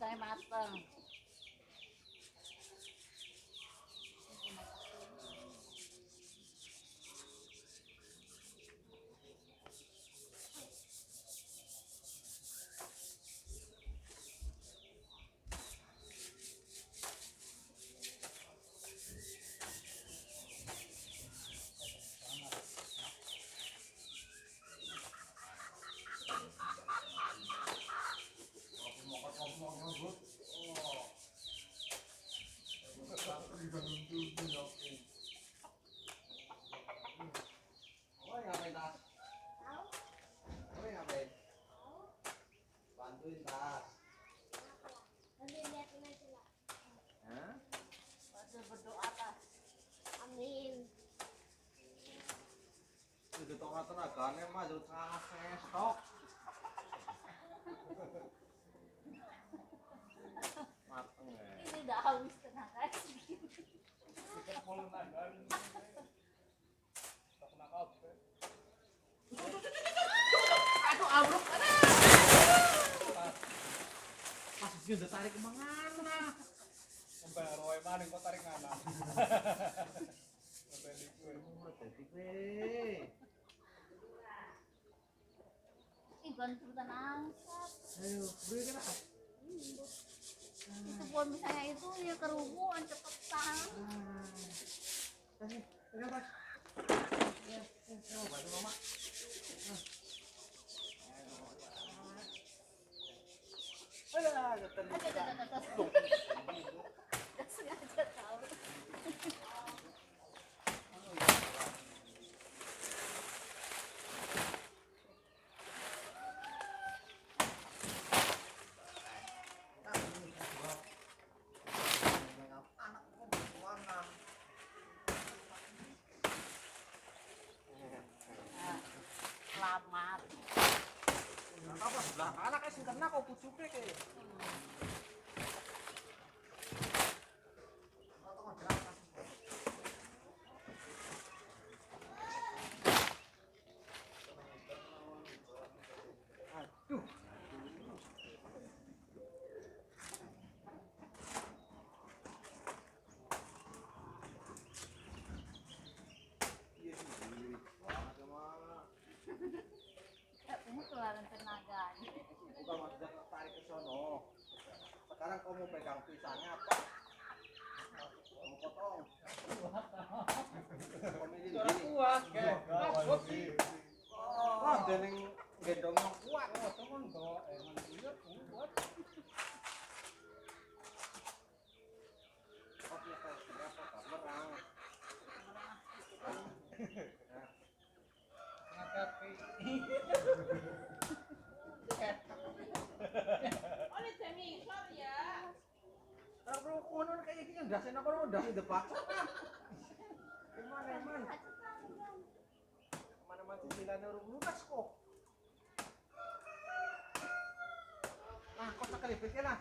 pisangnya mateng. Bantuin tas. Berdoa tas. Amin. Itu tengah tenaganya mah jauh tengah sesok. Mateng ya. Ini udah habis tenaga sih. Kita mau tenaga ini. Tak kena kafe. Aduh abruk. Pas sih udah tarik kemana? Sampai roe maning kok tarik nganan. Sampai di gue. Jadi gue. Iban cepetan angkat. Ayo, gue kena. Itu pun misalnya itu ya kerubuan cepetan. Kasih, pegang tas. Ya, bantu mama. Alah, ketan. Gak sengaja tahu. Selamat. Apa sebelah kanan kayak sing kena kok pucuke kayak. Aduh. Iya sih, banget emang. Ini keluaran tenaganya. Bukan maksudnya tarik ke sono. Sekarang kamu pegang pisangnya apa? Kamu potong. Kamu ini Orang kuat, kayak ngabot sih. Wah, dening gendong yang kuat. Oh, temen kok, emang dia kuat. Oh, iya, Pak. Berapa kamerang? Ngakapi. Kalau konon kayak gini ndasen apa lo ndase depak. Gimana, Man? Mana-mana cicilannya urung lunas kok. Nah, kok sekali pikir lah.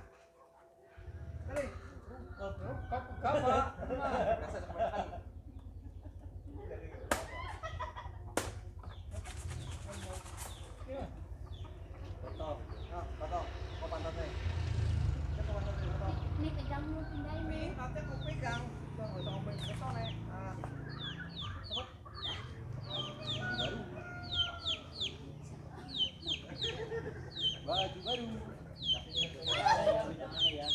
Kali. Kapa? Biasa kebanyakan. Potong. Nah, potong. Kok pantatnya? Kok pantatnya potong? Ini pegang lu pindahin Ini nih. nanti aku pegang. Tuh, bisa ngomong ke sana. Nah. Cepet. Baju baru. Jangan ya.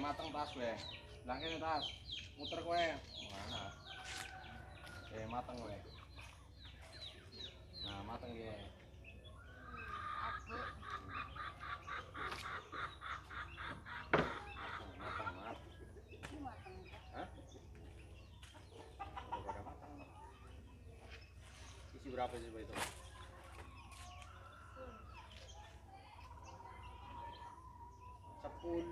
Mateng tas gue. Bilangin tas. Muter gue. Mana? Mateng gue. Nah, mateng ya. Aku Mateng, mateng. ini matang. Hah? Udah pada matang. Isi berapa sih itu? 10.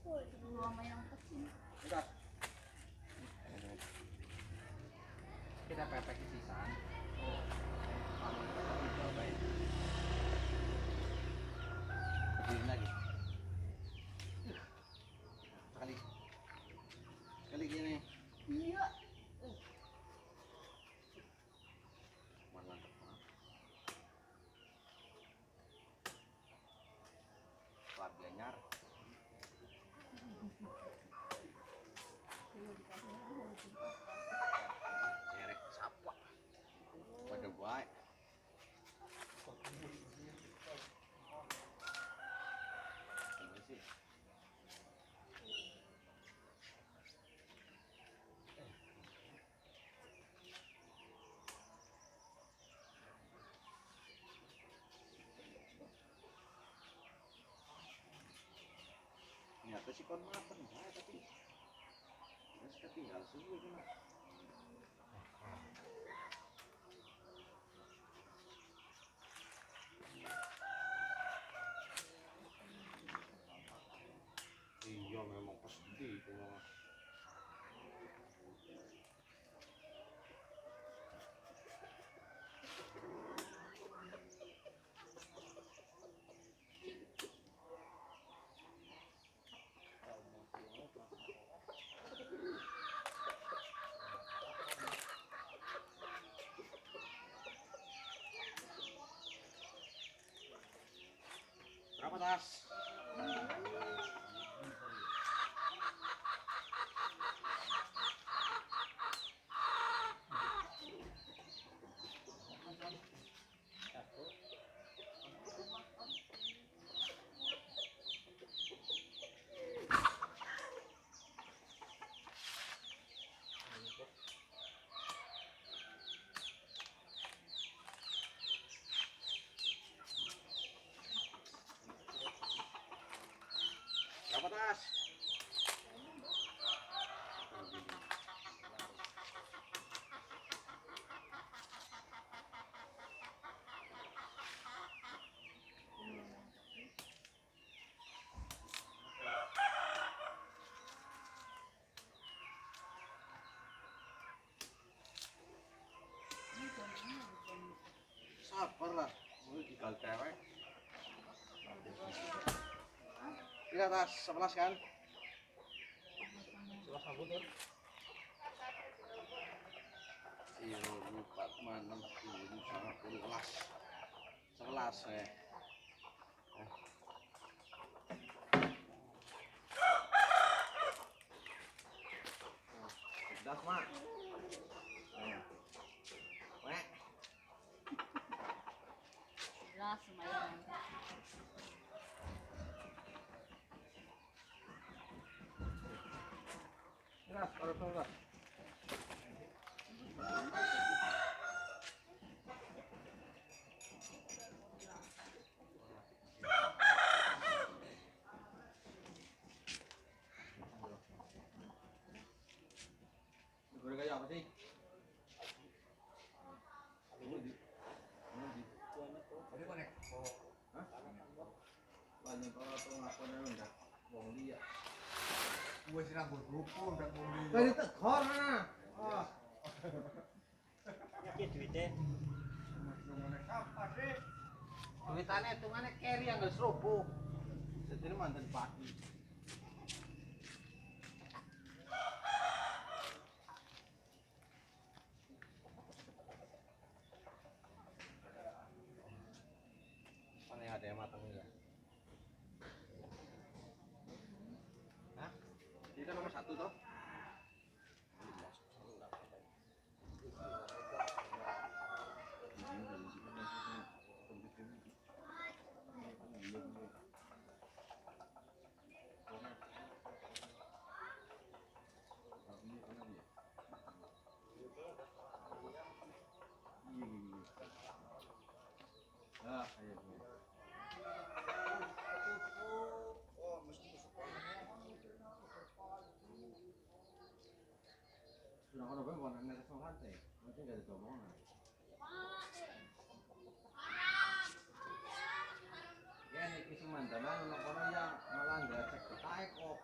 Dulu sama yang kecil. Udah. Kita pepek sisaan. Berdiri lagi. Sekali. Sekali gini. anyar. Nyerek sapa. Pada baik. Ini sih. Nyata sih kon makan bae tapi wis ketinggal suwe kena. Iya memang pasti itu mah. Berapa tas? Berapa tas? Sabar lah, mau tinggal cewek. Iya tas, 11 kan? 11 aku tuh. Iya, 4, 6, 7, 11. 11 ya. Das mak. Wek. Jelas lumayan. Das, taruh. Goreng kayak apa sih? Banyak orang tuh ngapain enggak? Wong liya. Wes rambut rukun ndak muni. Dari tekor nah. Oh. Iki duite. Ngomongnya apa sih? Duitane hitungane carry yang geus roboh. Jadi mantan pagi. Mana ada yang matang enggak? Hah? Ini nomor 1 toh? Ah, iya. Oh, mesti masuk Sudah kalau gue mau nanya ke lantai, nanti gak ada omongan. Ya nih kisi mantanan, anak orang yang malah nggak cek ketai kok.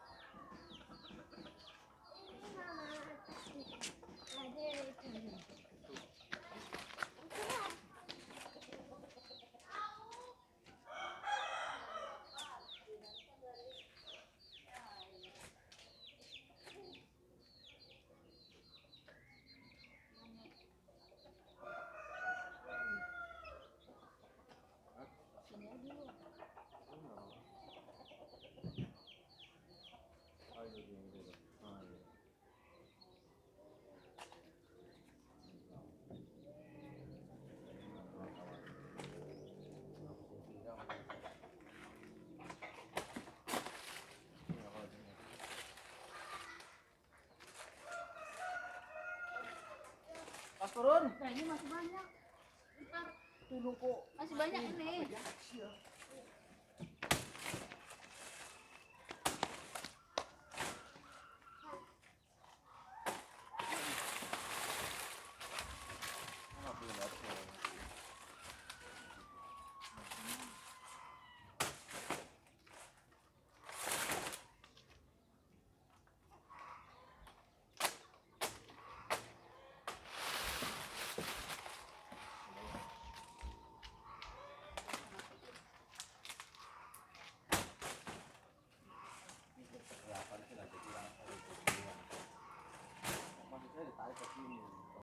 Pas turun. Nah, ini masih banyak. Ntar Tunggu kok. masih banyak ini. Ya,